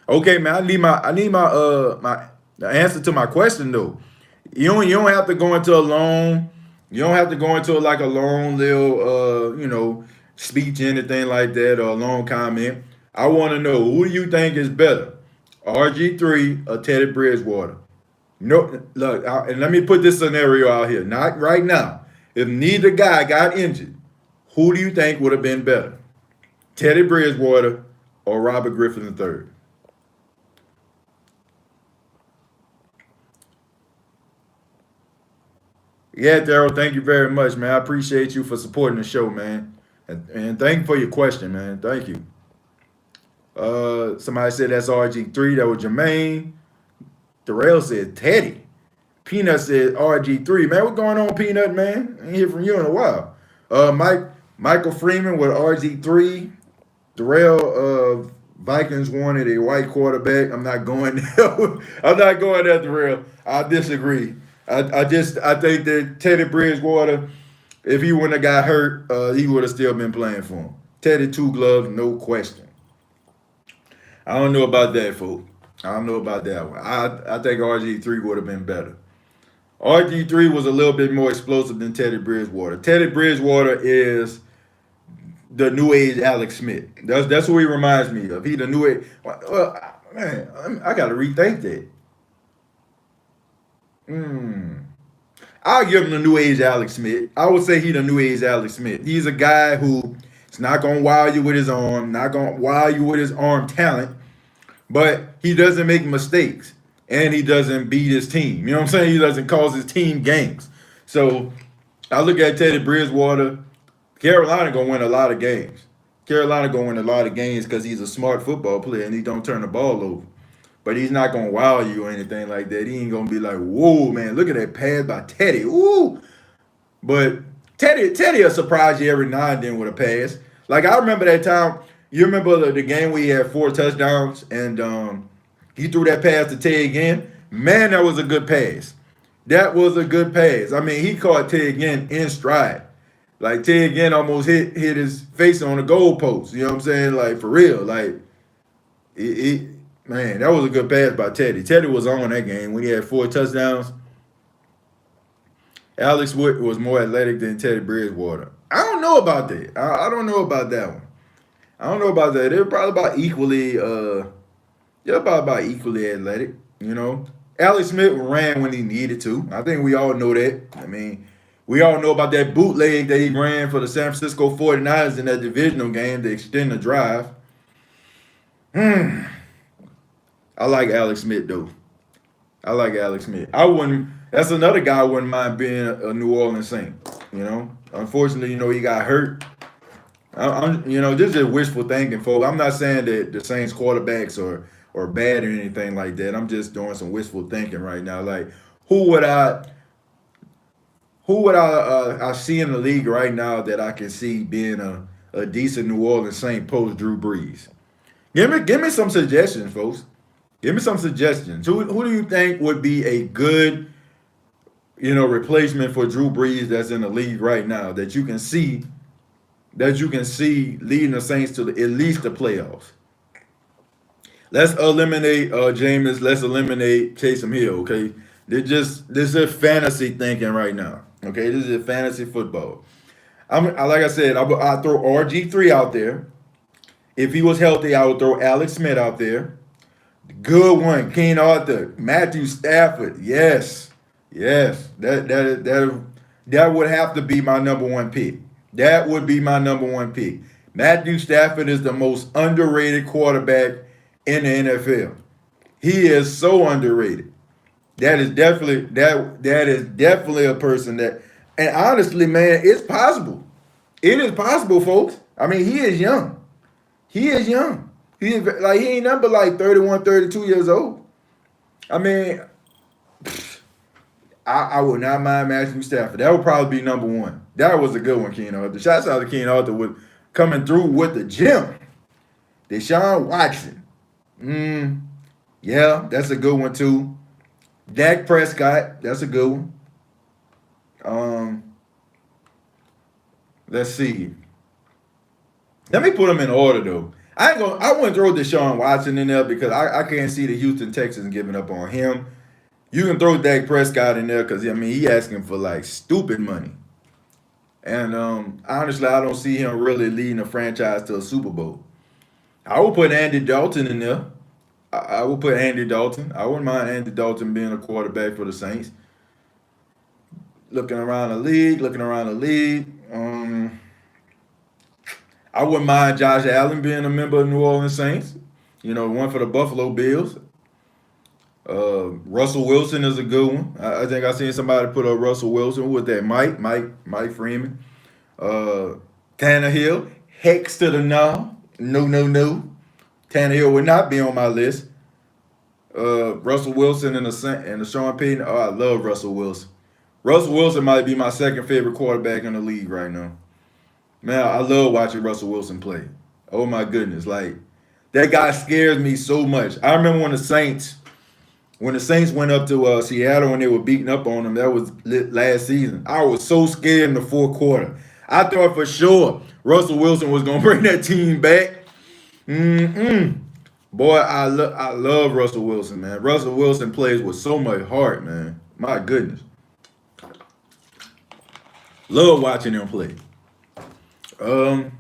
Okay, man, I need my the answer to my question though. You don't have to go into a long, you don't have to go into like a long little speech, anything like that, or a long comment. I want to know, who do you think is better, RG3 or Teddy Bridgewater? No, look, and let me put this scenario out here. Not right now. If neither guy got injured, who do you think would have been better, Teddy Bridgewater or Robert Griffin III? Yeah, Daryl, thank you very much, man. I appreciate you for supporting the show, man. And thank you for your question, man. Thank you. Somebody said that's RG3. That was Jermaine. Darrell said Teddy. Peanut said RG3. Man, what's going on, Peanut, man? I ain't hear from you in a while. Michael Freeman with RG3. Darrell, Vikings wanted a white quarterback. I'm not going there. I'm not going there, Darrell. I disagree. I think that Teddy Bridgewater, if he wouldn't have got hurt, he would have still been playing for him. Teddy two gloves, no question. I don't know about that, folks. I don't know about that one. I think RG3 would have been better. RG3 was a little bit more explosive than Teddy Bridgewater. Teddy Bridgewater is the new age Alex Smith. That's who he reminds me of. He the new age. Well, man, I got to rethink that. I'll give him the new age Alex Smith. I would say he the new age Alex Smith. He's a guy who is not gonna wow you with his arm, not gonna wow you with his arm talent, but he doesn't make mistakes and he doesn't beat his team. You know what I'm saying? He doesn't cause his team games. So I look at Teddy Bridgewater. Carolina gonna win a lot of games. Carolina gonna win a lot of games because he's a smart football player and he don't turn the ball over. But he's not gonna wow you or anything like that. He ain't gonna be like, whoa, man, look at that pass by Teddy. Ooh. But Teddy will surprise you every now and then with a pass. Like I remember that time. You remember the game where he had 4 touchdowns and he threw that pass to Ted again. Man, that was a good pass. That was a good pass. I mean, he caught Ted again in stride. Like Ted again almost hit his face on the goalpost. You know what I'm saying? Like for real. Like man, that was a good pass by Teddy. Teddy was on that game when he had 4 touchdowns. Alex Wood was more athletic than Teddy Bridgewater. I don't know about that. I don't know about that one. I don't know about that. They're probably about equally. They're about equally athletic. You know, Alex Smith ran when he needed to. I think we all know that. I mean, we all know about that bootleg that he ran for the San Francisco 49ers in that divisional game to extend the drive. I like Alex Smith though. I like Alex Smith. I wouldn't. That's another guy I wouldn't mind being a New Orleans Saint. You know, unfortunately, he got hurt. This is wishful thinking, folks. I'm not saying that the Saints quarterbacks are bad or anything like that. I'm just doing some wishful thinking right now. Like, who would I see in the league right now that I can see being a decent New Orleans Saint post Drew Brees? Give me some suggestions, folks. Give me some suggestions. Who do you think would be a good, replacement for Drew Brees that's in the league right now that you can see leading the Saints to at least the playoffs? Let's eliminate Jameis. Let's eliminate Taysom Hill. Okay, this is fantasy thinking right now. Okay, this is fantasy football. Like I said, I throw RG3 out there. If he was healthy, I would throw Alex Smith out there. Good one, Keen Arthur, Matthew Stafford. Yes. That would have to be my number one pick. That would be my number one pick. Matthew Stafford is the most underrated quarterback in the NFL. He is so underrated. That is definitely a person that, and honestly, man, it's possible. It is possible, folks. I mean, he is young. He ain't number like 31, 32 years old. I mean, I would not mind Matthew Stafford. That would probably be number one. That was a good one, Keen Arthur. Shouts out to Keen Arthur with coming through with the gym. Deshaun Watson. Yeah, that's a good one too. Dak Prescott, that's a good one. Let's see. Let me put them in order though. I wouldn't throw Deshaun Watson in there because I can't see the Houston Texans giving up on him. You can throw Dak Prescott in there because he asking for like stupid money. And honestly, I don't see him really leading a franchise to a Super Bowl. I would put Andy Dalton in there. I would put Andy Dalton. I wouldn't mind Andy Dalton being a quarterback for the Saints. Looking around the league. I wouldn't mind Josh Allen being a member of New Orleans Saints. One for the Buffalo Bills. Russell Wilson is a good one. I think I seen somebody put up Russell Wilson. Who was that? Mike Freeman. Tannehill. Hex to the no. No. Tannehill would not be on my list. Russell Wilson and the Sean Payton. Oh, I love Russell Wilson. Russell Wilson might be my second favorite quarterback in the league right now. Man, I love watching Russell Wilson play. Oh my goodness, like that guy scares me so much. I remember when the Saints went up to Seattle and they were beating up on them. That was last season. I was so scared in the fourth quarter. I thought for sure Russell Wilson was gonna bring that team back. Boy, I love Russell Wilson, man. Russell Wilson plays with so much heart, man. My goodness. Love watching him play. Aaron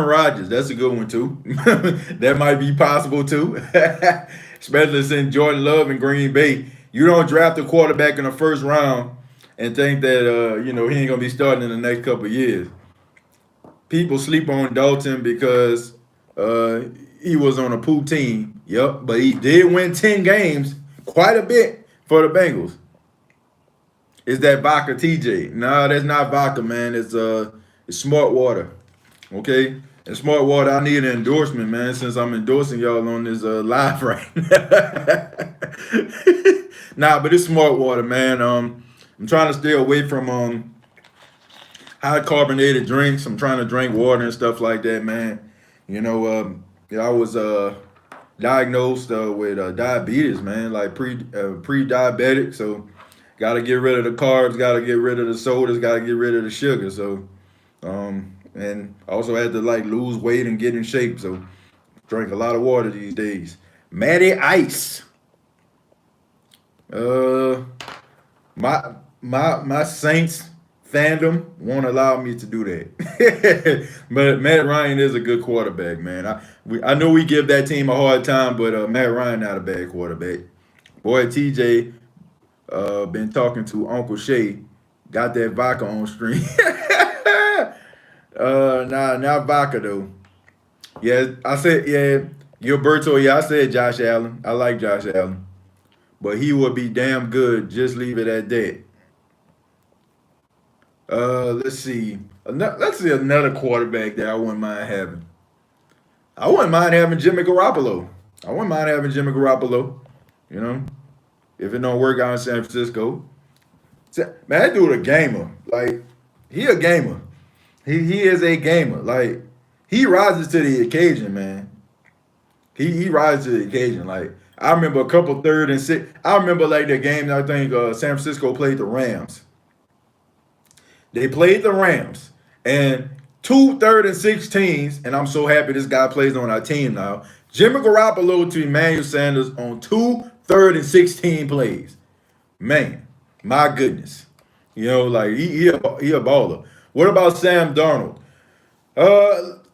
Rodgers, that's a good one too. That might be possible too. Especially since Jordan Love in Green Bay. You don't draft a quarterback in the first round and think that he ain't gonna be starting in the next couple of years. People sleep on Dalton because he was on a poo team. Yep, but he did win 10 games, quite a bit for the Bengals. Is that vodka, TJ? No, that's not vodka, man. It's smart water. Okay? And smart water, I need an endorsement, man, since I'm endorsing y'all on this live right now. Nah, but it's smart water, man. I'm trying to stay away from high carbonated drinks. I'm trying to drink water and stuff like that, man. I was diagnosed with diabetes, man, like pre-diabetic. So, got to get rid of the carbs, got to get rid of the sodas, got to get rid of the sugar. So, and also had to like lose weight and get in shape. So, drink a lot of water these days. Matty Ice. My Saints fandom won't allow me to do that. But Matt Ryan is a good quarterback, man. I know we give that team a hard time, but Matt Ryan not a bad quarterback. Boy, TJ been talking to Uncle Shay, got that vodka on stream. Not vodka though. Yeah, I said Gilberto. Yeah, I said Josh Allen. I like Josh Allen, but he would be damn good. Just leave it at that. Let's see. Let's see another quarterback that I wouldn't mind having. I wouldn't mind having Jimmy Garoppolo. If it don't work out in San Francisco. Man, that dude a gamer. Like, he a gamer. He is a gamer. Like, he rises to the occasion, man. He rises to the occasion. Like, I remember a couple 3rd and 6. I remember like the game I think San Francisco played the Rams. They played the Rams. And 2 3rd and 16s, and I'm so happy this guy plays on our team now. Jimmy Garoppolo to Emmanuel Sanders on 2 3rd and 16 plays. Man, my goodness. Like he a baller. What about Sam Darnold?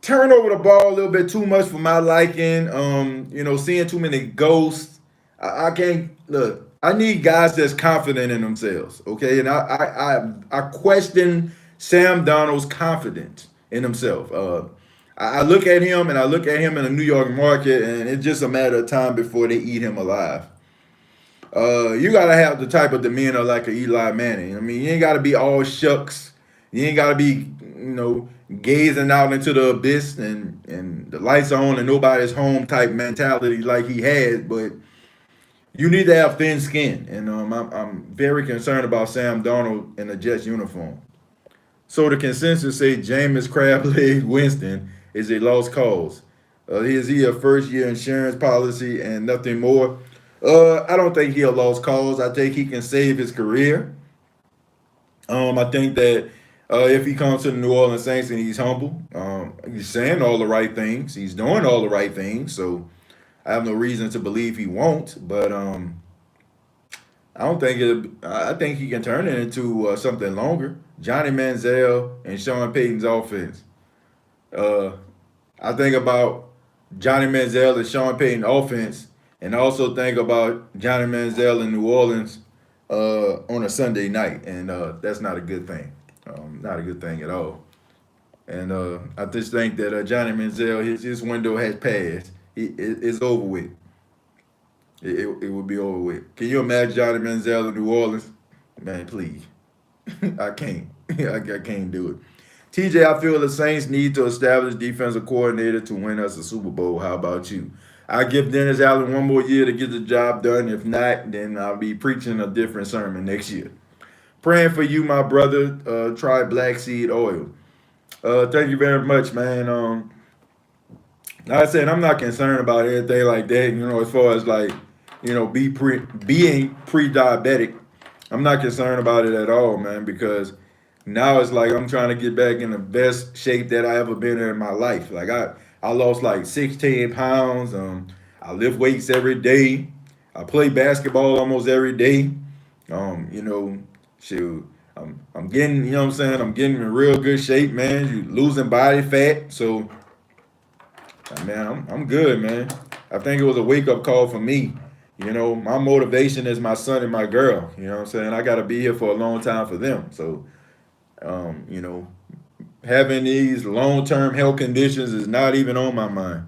Turn over the ball a little bit too much for my liking. Seeing too many ghosts. I can't look. I need guys that's confident in themselves. Okay, and I question Sam Darnold's confidence in himself. I look at him and I look at him in the New York market, and it's just a matter of time before they eat him alive. You gotta have the type of demeanor like an Eli Manning. I mean, you ain't gotta be all shucks. You ain't gotta be, gazing out into the abyss and the lights are on and nobody's home type mentality like he has. But you need to have thin skin, and I'm very concerned about Sam Darnold in the Jets uniform. So the consensus say Jameis Crableg Winston is a lost cause. Is he a first-year insurance policy and nothing more? I don't think he a lost cause. I think he can save his career. I think that if he comes to the New Orleans Saints and he's humble, he's saying all the right things, he's doing all the right things, so I have no reason to believe he won't. But I don't think it. I think he can turn it into something longer. Johnny Manziel and Sean Payton's offense. I think about Johnny Manziel and Sean Payton offense, and I also think about Johnny Manziel in New Orleans on a Sunday night, and that's not a good thing. Not a good thing at all. And I just think that Johnny Manziel, his window has passed. It's over with. It will be over with. Can you imagine Johnny Manziel in New Orleans? Man, please. I can't. I can't do it. TJ, I feel the Saints need to establish defensive coordinator to win us a Super Bowl. How about you? I give Dennis Allen one more year to get the job done. If not, then I'll be preaching a different sermon next year. Praying for you, my brother. Try black seed oil. Thank you very much, man. Like I said, I'm not concerned about anything like that. As far as like, being pre-diabetic, I'm not concerned about it at all, man. Because now it's like I'm trying to get back in the best shape that I ever been in my life. Like I lost like 16 pounds. I lift weights every day. I play basketball almost every day. Shoot, I'm getting, what I'm saying, I'm getting in real good shape, man. You losing body fat, so man, I'm good, man. I think it was a wake up call for me. My motivation is my son and my girl. You know what I'm saying? I got to be here for a long time for them. So, um, you know, having these long term health conditions is not even on my mind.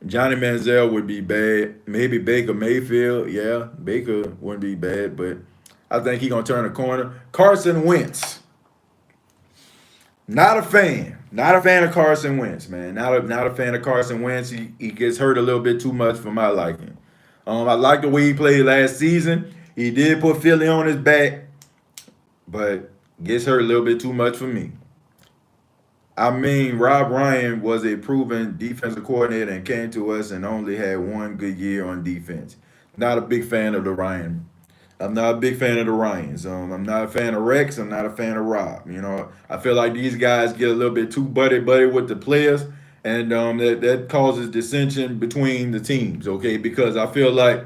Johnny Manziel would be bad. Maybe Baker Mayfield. Yeah, Baker wouldn't be bad, but I think he's gonna turn a corner. Carson Wentz. Not a fan. Not a fan of Carson Wentz, man. Not a fan of Carson Wentz. He gets hurt a little bit too much for my liking. I like the way he played last season. He did put Philly on his back, but gets hurt a little bit too much for me. I mean, Rob Ryan was a proven defensive coordinator and came to us and only had one good year on defense. Not a big fan of the Ryan. I'm not a big fan of the Ryans. I'm not a fan of Rex. I'm not a fan of Rob. I feel like these guys get a little bit too buddy with the players, and that causes dissension between the teams. Okay, because I feel like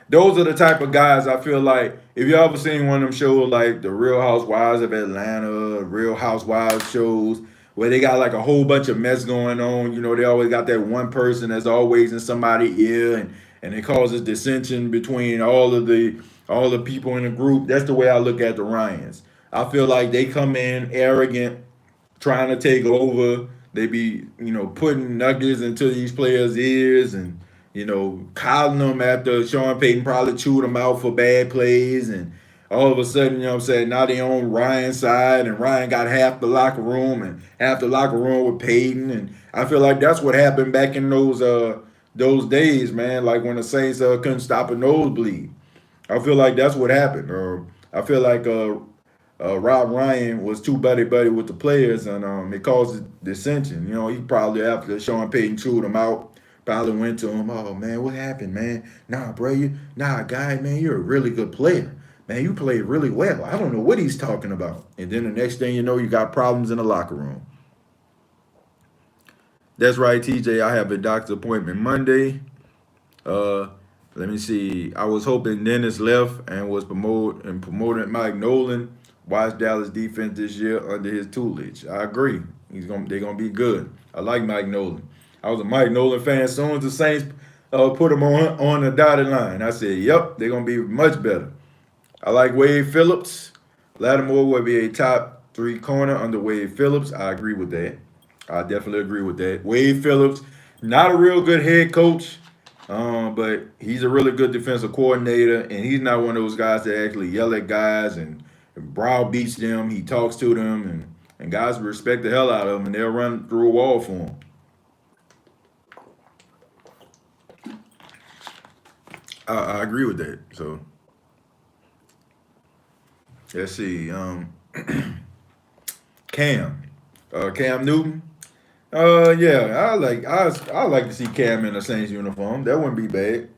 those are the type of guys. I feel like if you ever seen one of them shows like the Real Housewives of Atlanta, Real Housewives shows where they got like a whole bunch of mess going on. They always got that one person that's always in somebody's ear, and it causes dissension between all the people in the group. That's the way I look at the Ryans. I feel like they come in arrogant, trying to take over. They be, putting nuggets into these players' ears and, calling them after Sean Payton probably chewed them out for bad plays. And all of a sudden, now they on Ryan's side, and Ryan got half the locker room and half the locker room with Payton. And I feel like that's what happened back in those days, man, like when the Saints couldn't stop a nosebleed. I feel like that's what happened. I feel like Rob Ryan was too buddy with the players, and it caused dissension. He probably after Sean Payton chewed him out, probably went to him. Oh man, what happened, man? Nah, bro, guy, man, you're a really good player. Man, you played really well. I don't know what he's talking about. And then the next thing you know, you got problems in the locker room. That's right, TJ. I have a doctor's appointment Monday. Let me see. I was hoping Dennis left and was promoted Mike Nolan. Watch Dallas defense this year under his tutelage. I agree. They're gonna be good. I like Mike Nolan. I was a Mike Nolan fan. As soon as the Saints put him on the dotted line, I said, "Yep, they're gonna be much better." I like Wade Phillips. Lattimore will be a top 3 corner under Wade Phillips. I agree with that. I definitely agree with that. Wade Phillips, not a real good head coach. But he's a really good defensive coordinator, and he's not one of those guys that actually yell at guys and browbeats them. He talks to them, and guys respect the hell out of him, and they'll run through a wall for him. I agree with that. So let's see. Cam Newton. Yeah, I like to see Cam in a Saints uniform. That wouldn't be bad.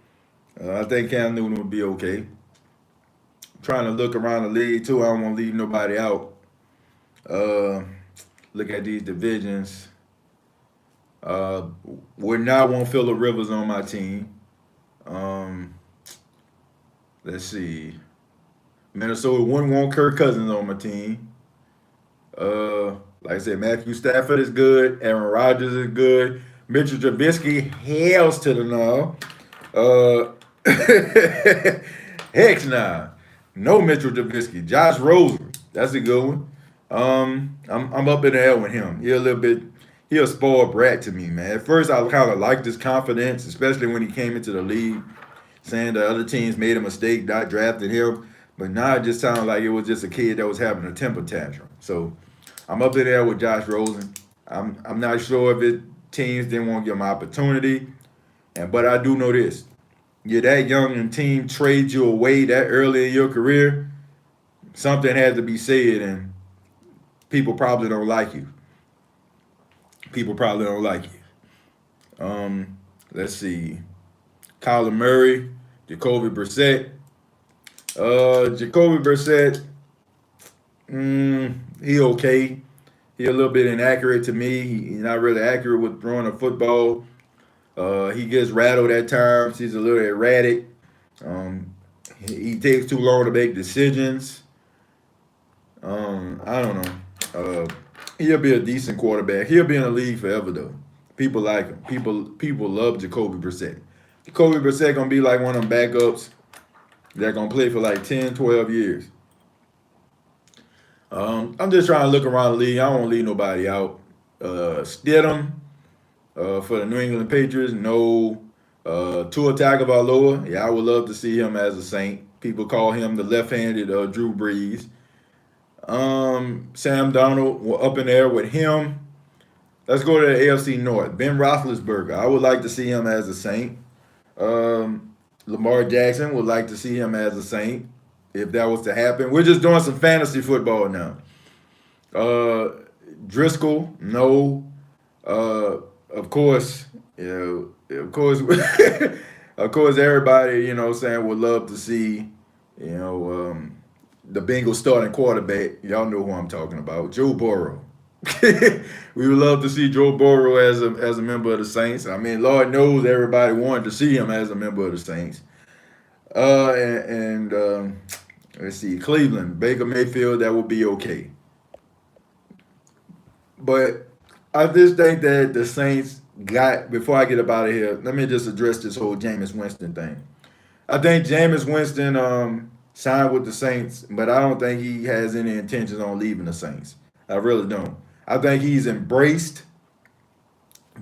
I think Cam Newton would be okay. Trying to look around the league too. I don't want to leave nobody out. Look at these divisions. Would not want Phillip Rivers on my team. Let's see. Minnesota wouldn't want Kirk Cousins on my team. Like I said, Matthew Stafford is good. Aaron Rodgers is good. Mitchell Trubisky, hells to the no. Heck nah. No Mitchell Trubisky. Josh Rosen, that's a good one. I'm up in the air with him. He a spoiled brat to me, man. At first, I kind of liked his confidence, especially when he came into the league, saying the other teams made a mistake, not drafting him. But now it just sounded like it was just a kid that was having a temper tantrum. So I'm up in there with Josh Rosen. I'm not sure if Teams didn't want to give him opportunity. But I do know this. You're that young and team trades you away that early in your career, something has to be said, and people probably don't like you. People probably don't like you. Let's see. Kyler Murray, Jacoby Brissett. Jacoby Brissett, he okay. He a little bit inaccurate to me. He's not really accurate with throwing a football. He gets rattled at times. He's a little erratic. He takes too long to make decisions. I don't know. He'll be a decent quarterback. He'll be in the league forever, though. People like him. People love Jacoby Brissett. Jacoby Brissett gonna be like one of them backups that gonna play for like 10, 12 years. I'm just trying to look around the league. I don't want to leave nobody out. Stidham for the New England Patriots. No. Tua Tagovailoa. Yeah, I would love to see him as a Saint. People call him the left-handed Drew Brees. Sam Darnold, up in there with him. Let's go to the AFC North. Ben Roethlisberger. I would like to see him as a Saint. Lamar Jackson would like to see him as a Saint if that was to happen. We're just doing some fantasy football now. Driscoll, no. Of course, of course, of course, everybody, saying would love to see, the Bengals starting quarterback. Y'all know who I'm talking about, Joe Burrow. We would love to see Joe Burrow as a member of the Saints. I mean, Lord knows everybody wanted to see him as a member of the Saints. Let's see, Cleveland, Baker Mayfield, that would be okay. But I just think that the Saints before I get up out of here, let me just address this whole Jameis Winston thing. I think Jameis Winston signed with the Saints, but I don't think he has any intentions on leaving the Saints. I really don't. I think he's embraced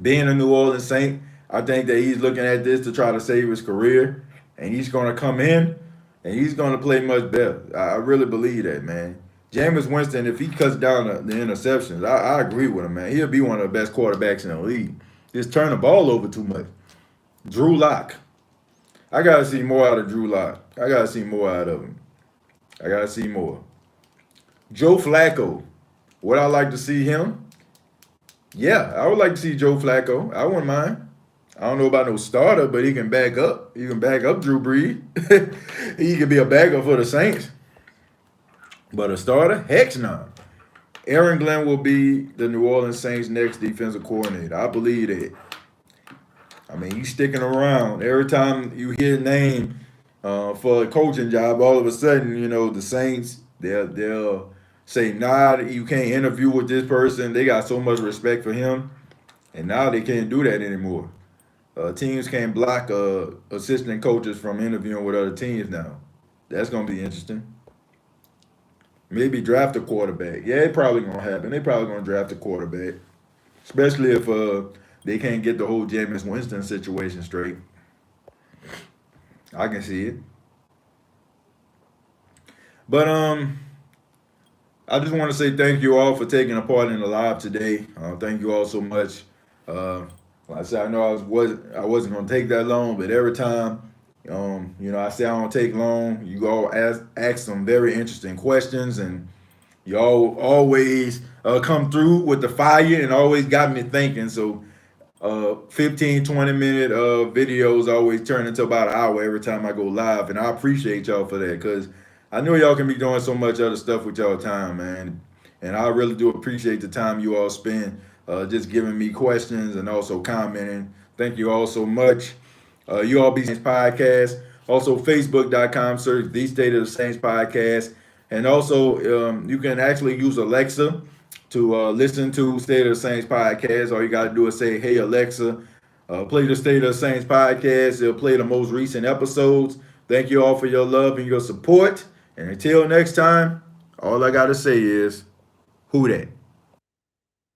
being a New Orleans Saint. I think that he's looking at this to try to save his career, and he's going to come in, and he's going to play much better. I really believe that, man. Jameis Winston, if he cuts down the interceptions, I agree with him, man. He'll be one of the best quarterbacks in the league. Just turn the ball over too much. Drew Lock. I got to see more out of Drew Lock. I got to see more out of him. I got to see more. Joe Flacco. Would I like to see him? Yeah, I would like to see Joe Flacco. I wouldn't mind. I don't know about no starter, but he can back up. He can back up Drew Brees. He could be a backup for the Saints. But a starter? Heck no. Aaron Glenn will be the New Orleans Saints' next defensive coordinator. I believe that. I mean, he's sticking around. Every time you hear a name for a coaching job, all of a sudden, the Saints, they'll say, nah, you can't interview with this person. They got so much respect for him. And now they can't do that anymore. Teams can't block assistant coaches from interviewing with other teams now. That's going to be interesting. Maybe draft a quarterback. Yeah, it's probably going to happen. They're probably going to draft a quarterback. Especially if they can't get the whole Jameis Winston situation straight. I can see it. But I just want to say thank you all for taking a part in the live today. Thank you all so much. Like I said, I know I wasn't going to take that long, but every time, I say I don't take long, you all ask some very interesting questions, and you all always come through with the fire and always got me thinking. So 15, 20-minute videos always turn into about an hour every time I go live, and I appreciate y'all for that, because I know y'all can be doing so much other stuff with y'all time, man. And I really do appreciate the time you all spend just giving me questions and also commenting. Thank you all so much. You all be Saints Podcast. Also, Facebook.com, search The State of the Saints Podcast. And also, you can actually use Alexa to listen to State of the Saints Podcast. All you got to do is say, hey, Alexa, play the State of the Saints Podcast. It'll play the most recent episodes. Thank you all for your love and your support. And until next time, all I got to say is, who dat?